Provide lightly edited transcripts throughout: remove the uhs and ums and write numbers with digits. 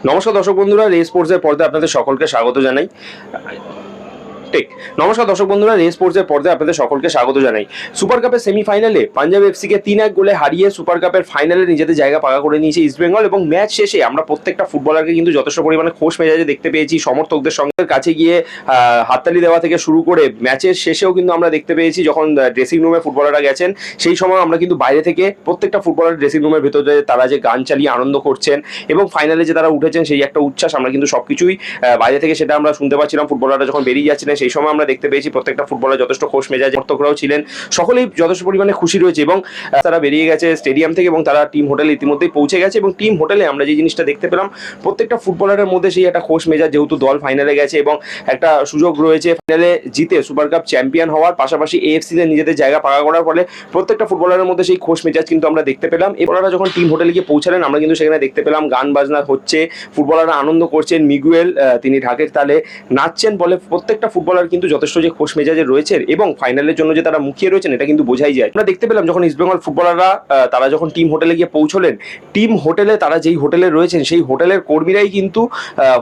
নমস্কার দর্শক বন্ধুরা, রে স্পোর্টসের পর্দায় আপনাদের সকলকে স্বাগত জানাই। ঠিক নমস্কার দর্শক বন্ধুরা, রে স্পোর্টসের পর্দায় আপনাদের সকলকে স্বাগত জানাই। সুপার কাপের সেমিফাইনালে পাঞ্জাব এফসিকে 3-1 গোলে হারিয়ে সুপার কাপের ফাইনালে নিজেদের জায়গা পাকা করে নিয়েছে ইস্টবেঙ্গল। এবং ম্যাচ শেষে আমরা প্রত্যেকটা ফুটবলারকে কিন্তু যথেষ্ট পরিমাণে খোশ মেজাজে দেখতে পেয়েছি। সমর্থকদের সঙ্গে কাছে গিয়ে হাততালি দেওয়া থেকে শুরু করে ম্যাচের শেষেও কিন্তু আমরা দেখতে পেয়েছি যখন ড্রেসিং রুমে ফুটবলাররা গেছেন, সেই সময় আমরা কিন্তু বাইরে থেকে প্রত্যেকটা ফুটবলার ড্রেসিং রুমের ভেতরে তারা যে গান চালিয়ে আনন্দ করছেন এবং ফাইনালে যে তারা উঠেছেন সেই একটা উচ্ছ্বাস আমরা কিন্তু সবকিছুই বাইরে থেকে সেটা আমরা শুনতে পাচ্ছিলাম। ফুটবলাররা যখন বেরিয়ে যাচ্ছিলেন সেই সময় আমরা দেখতে পেয়েছি প্রত্যেকটা ফুটবলার যথেষ্ট খোশ মেজাজ, সমর্থকরাও ছিলেন, সকলেই যথেষ্ট পরিমাণে খুশি রয়েছে এবং তারা বেরিয়ে গেছে স্টেডিয়াম থেকে এবং তারা টিম হোটেলে ইতিমধ্যেই পৌঁছে গেছে। এবং টিম হোটেলে আমরা যে জিনিসটা দেখতে পেলাম, প্রত্যেকটা ফুটবলারের মধ্যে সেই একটা খোশ মেজাজ, যেহেতু দল ফাইনালে গেছে এবং একটা সুযোগ রয়েছে ফাইনালে জিতে সুপার কাপ চ্যাম্পিয়ন হওয়ার, পাশাপাশি এএফসিতে নিজেদের জায়গা পাকা করার ফলে প্রত্যেকটা ফুটবলারের মধ্যে সেই খোশ মেজাজ কিন্তু আমরা দেখতে পেলাম। এবাররা যখন টিম হোটেলে গিয়ে পৌঁছালেন আমরা কিন্তু সেখানে দেখতে পেলাম গান বাজনা হচ্ছে, ফুটবলাররা আনন্দ করছেন, মিগুয়েল তিনি ঢাকের তালে নাচছেন, বলে প্রত্যেকটা ফুটবলার কিন্তু যথেষ্ট যে খোশ মেজাজে রয়েছে এবং ফাইনালের জন্য যে তারা মুখিয়ে রয়েছেন এটা কিন্তু বোঝাই যায়। আমরা দেখতে পেলাম যখন ইস্টবেঙ্গল ফুটবলাররা তারা যখন টিম হোটেলে গিয়ে পৌঁছলেন, টিম হোটেলে তারা যেই হোটেলে রয়েছেন সেই হোটেলের কর্মীরাই কিন্তু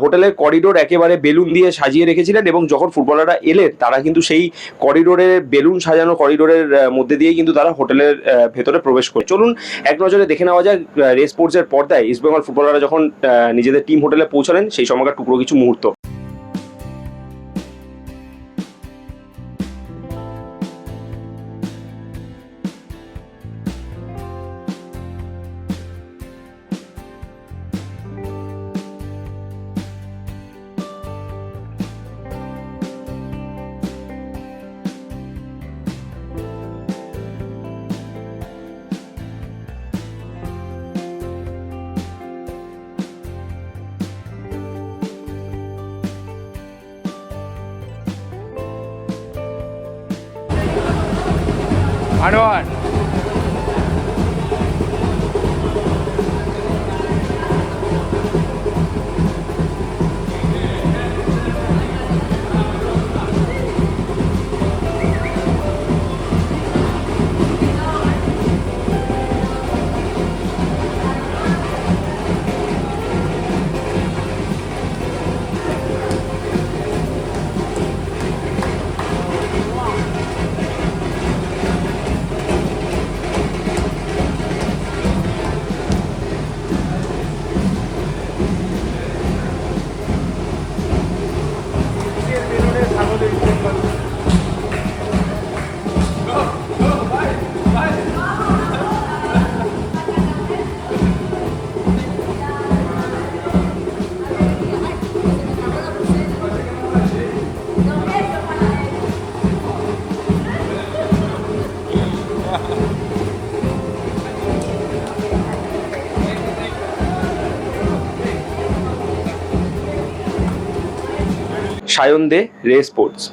হোটেলের করিডোর একেবারে বেলুন দিয়ে সাজিয়ে রেখেছিলেন এবং যখন ফুটবলাররা এলেন তারা কিন্তু সেই করিডোরের বেলুন সাজানো করিডোরের মধ্যে দিয়ে কিন্তু তারা হোটেলের ভেতরে প্রবেশ করে। চলুন এক নজরে দেখে নেওয়া যায় রে স্পোর্টসের পর্দায় ইস্টবেঙ্গল ফুটবলাররা যখন নিজেদের টিম হোটেলে পৌঁছলেন সেই সময়কার টুকরো কিছু মুহূর্ত। Anwar. সায়ন দে, রে স্পোর্টস।